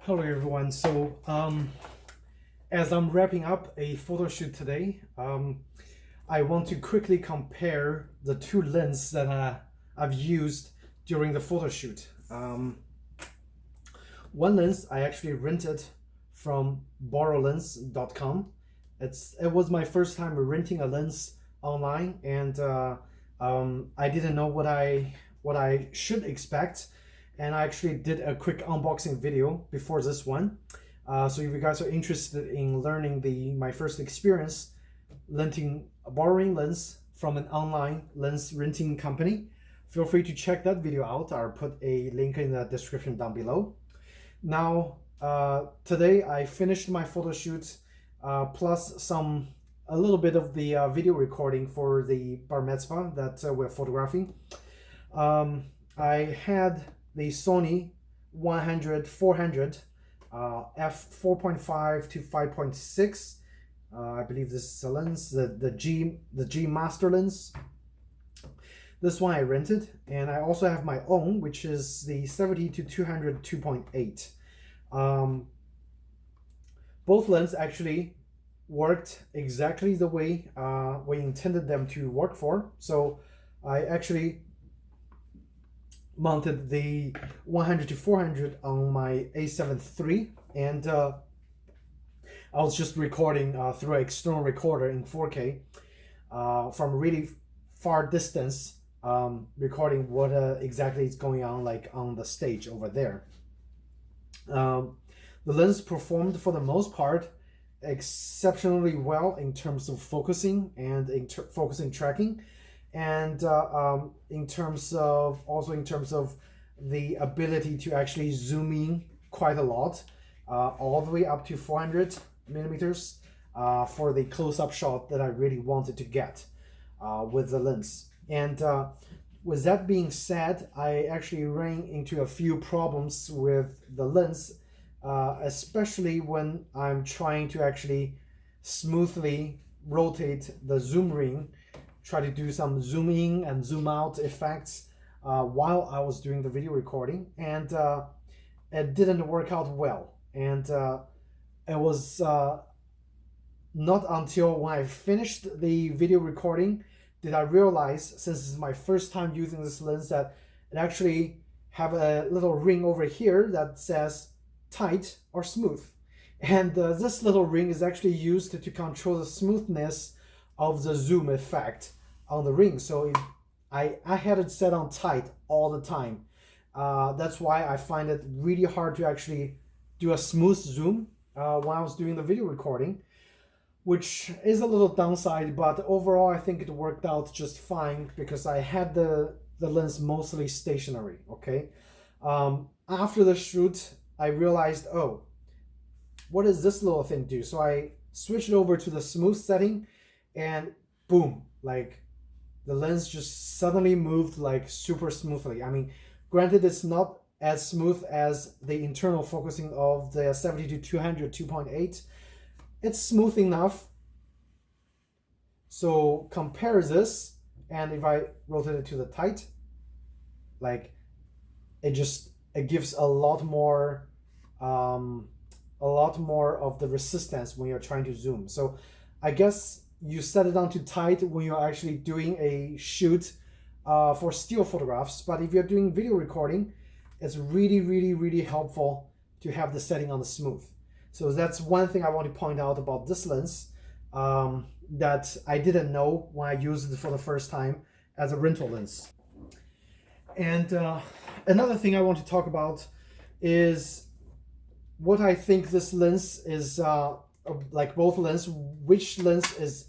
Hello everyone. As I'm wrapping up a photo shoot today, I want to quickly compare the two lenses that I've used during the photo shoot. One lens I actually rented from borrowlens.com. It was my first time renting a lens online, and I didn't know what I should expect. And I actually did a quick unboxing video before this one. So if you guys are interested in learning my first experience borrowing lens from an online lens renting company, feel free to check that video out. I'll put a link in the description down below. Now, today I finished my photo shoot, plus a little bit of the video recording for the bar mitzvah that we're photographing. I had the Sony 400 F4.5 to 5.6. I believe this is a lens, the G master lens. This one I rented, and I also have my own, which is the 70-200 2.8. Both lenses actually worked exactly the way we intended them to work for. So I actually mounted the 100 to 400 on my A7 III, and I was just recording through an external recorder in 4K from really far distance, recording what exactly is going on, like on the stage over there. The lens performed for the most part exceptionally well in terms of focusing and focusing tracking, and in terms of the ability to actually zoom in quite a lot, all the way up to 400 millimeters for the close-up shot that I really wanted to get with the lens. And with that being said, I actually ran into a few problems with the lens, especially when I'm trying to actually smoothly rotate the zoom ring, try to do some zoom in and zoom out effects while I was doing the video recording, and it didn't work out well. And it was not until when I finished the video recording did I realize, since this is my first time using this lens, that it actually have a little ring over here that says tight or smooth. And this little ring is actually used to control the smoothness of the zoom effect on the ring. So I had it set on tight all the time. That's why I find it really hard to actually do a smooth zoom when I was doing the video recording, which is a little downside, but overall I think it worked out just fine because I had the lens mostly stationary. Okay. After the shoot, I realized, oh, what does this little thing do? So I switched over to the smooth setting, and boom, like the lens just suddenly moved like super smoothly. I mean, granted, it's not as smooth as the internal focusing of the 70-200 2.8. It's smooth enough. So compare this, and if I rotate it to the tight, like it gives a lot more of the resistance when you're trying to zoom. So I guess you set it down to tight when you're actually doing a shoot for still photographs, but if you're doing video recording, it's really helpful to have the setting on the smooth. So that's one thing I want to point out about this lens that I didn't know when I used it for the first time as a rental lens. And another thing I want to talk about is what I think this lens is, like both lenses, which lens is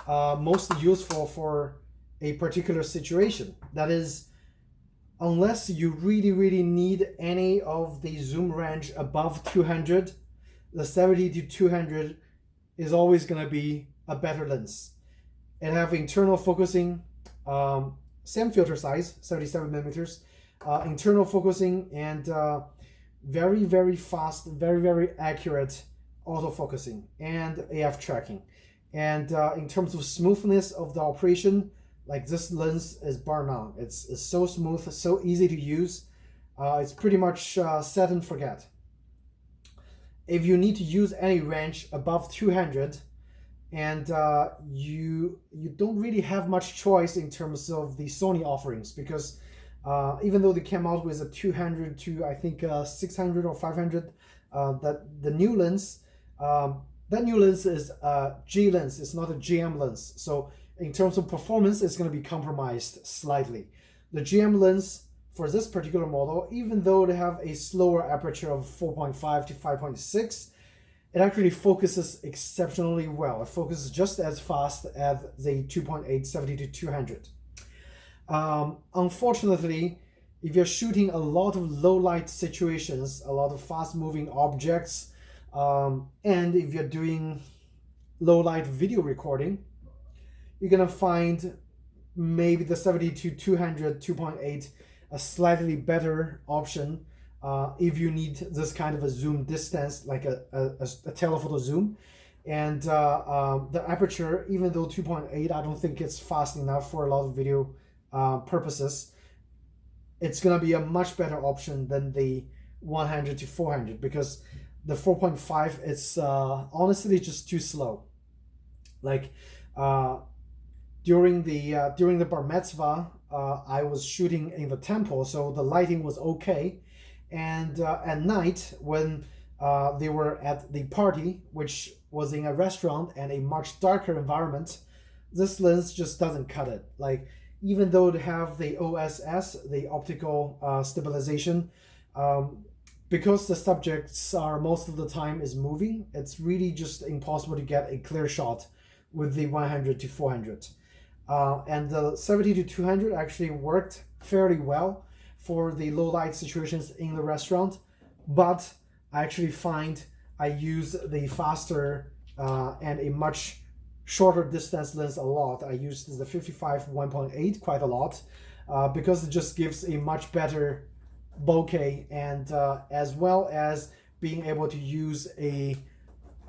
most useful for a particular situation. That is, unless you really need any of the zoom range above 200, the 70-200 is always going to be a better lens. It have internal focusing, same filter size, 77 millimeters, internal focusing, and very fast, very accurate autofocusing and AF tracking. And in terms of smoothness of the operation, like this lens is bar none. It's so smooth, so easy to use. It's pretty much set and forget. if you need to use any range above 200, and you don't really have much choice in terms of the Sony offerings, because even though they came out with a 200 to I think 600 or 500, that the new lens, that new lens is a G lens, it's not a GM lens. So in terms of performance, it's going to be compromised slightly. The GM lens for this particular model, even though they have a slower aperture of 4.5 to 5.6, it actually focuses exceptionally well. It focuses just as fast as the 2.8 70-200. Unfortunately, if you're shooting a lot of low light situations, a lot of fast moving objects, and if you're doing low light video recording, you're gonna find maybe the 70-200 2.8 a slightly better option if you need this kind of a zoom distance, like a telephoto zoom. And the aperture, even though 2.8, I don't think it's fast enough for a lot of video purposes, it's gonna be a much better option than the 100 to 400, because the 4.5, it's honestly just too slow. Like during the bar mitzvah, I was shooting in the temple, so the lighting was okay. And at night, when they were at the party, which was in a restaurant and a much darker environment, this lens just doesn't cut it. Like, even though they have the OSS, the optical stabilization, because the subjects are most of the time is moving, it's really just impossible to get a clear shot with the 100 to 400. And the 70-200 actually worked fairly well for the low light situations in the restaurant, but I actually find I use the faster and a much shorter distance lens a lot. I use the 55 1.8 quite a lot because it just gives a much better bokeh, and as well as being able to use a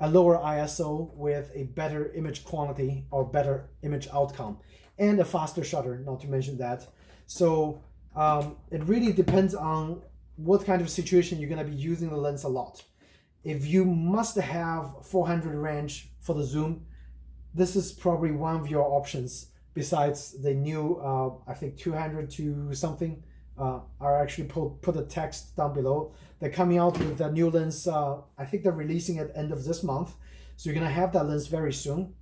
lower ISO with a better image quality or better image outcome, and a faster shutter, not to mention that. So it really depends on what kind of situation you're going to be using the lens a lot. If you must have 400 range for the zoom, this is probably one of your options, besides the new I think 200 to something. Are actually put a text down below. They're coming out with a new lens. I think they're releasing it end of this month, so you're gonna have that lens very soon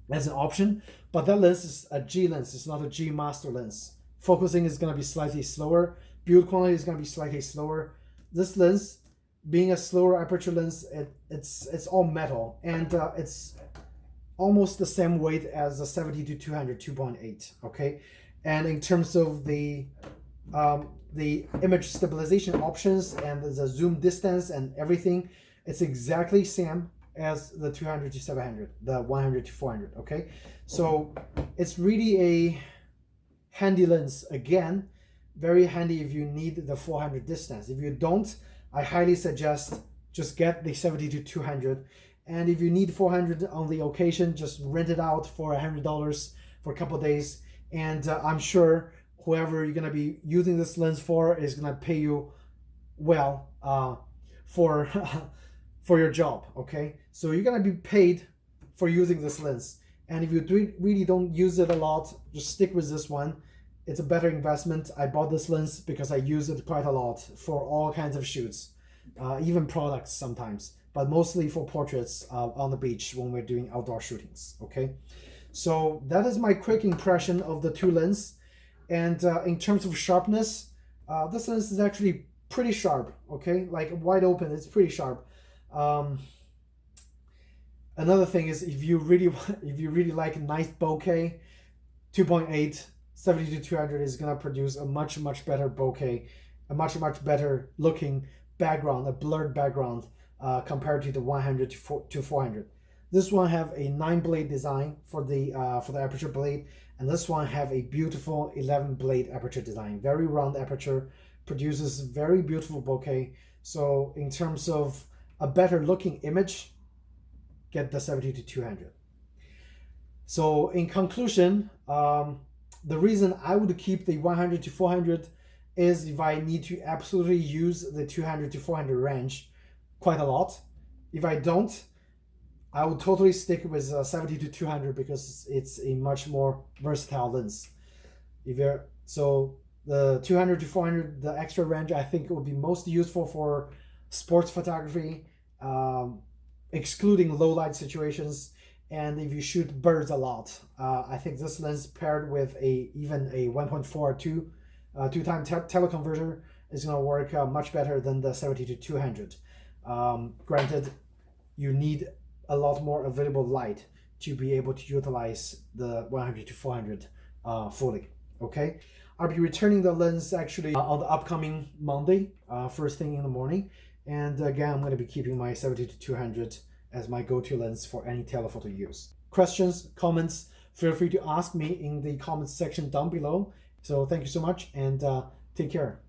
as an option. But that lens is a G lens, it's not a G master lens. Focusing is gonna be slightly slower, build quality is gonna be slightly slower. This lens, being a slower aperture lens, it's all metal, and it's almost the same weight as the 70-200 2.8. Okay, and in terms of the image stabilization options and the zoom distance and everything, it's exactly same as the 200 to 700, the 100 to 400. Okay, so it's really a handy lens. Again, very handy if you need the 400 distance. If you don't, I highly suggest just get the 70-200. And if you need 400 on the occasion, just rent it out for $100 for a couple of days, and I'm sure whoever you're gonna be using this lens for is gonna pay you well for for your job. Okay, so you're gonna be paid for using this lens, and if you really don't use it a lot, just stick with this one. It's a better investment. I bought this lens because I use it quite a lot for all kinds of shoots, even products sometimes, but mostly for portraits on the beach when we're doing outdoor shootings. Okay, so that is my quick impression of the two lenses. And in terms of sharpness, this lens is actually pretty sharp. Okay, like wide open, it's pretty sharp. Another thing is, if you really like a nice bokeh, 2.8 70-200 is gonna produce a much better bokeh, a much better looking background, a blurred background compared to the 100 to 400. This one have a 9-blade design for the aperture blade, and this one have a beautiful 11-blade aperture design. Very round aperture, produces very beautiful bokeh. So in terms of a better looking image, get the 70-200. So in conclusion, the reason I would keep the 100 to 400 is if I need to absolutely use the 200 to 400 range. quite a lot. If I don't, I would totally stick with 70-200 because it's a much more versatile lens. So the 200-400, the extra range, I think it would be most useful for sports photography, excluding low light situations, and if you shoot birds a lot. I think this lens paired with even a 1.42 two-time teleconverter is going to work much better than the 70-200. Granted, you need a lot more available light to be able to utilize the 100-400 fully. Okay, I'll be returning the lens actually on the upcoming Monday, first thing in the morning. And again, I'm going to be keeping my 70-200 as my go-to lens for any telephoto use. Questions, comments, feel free to ask me in the comments section down below. So thank you so much, and take care.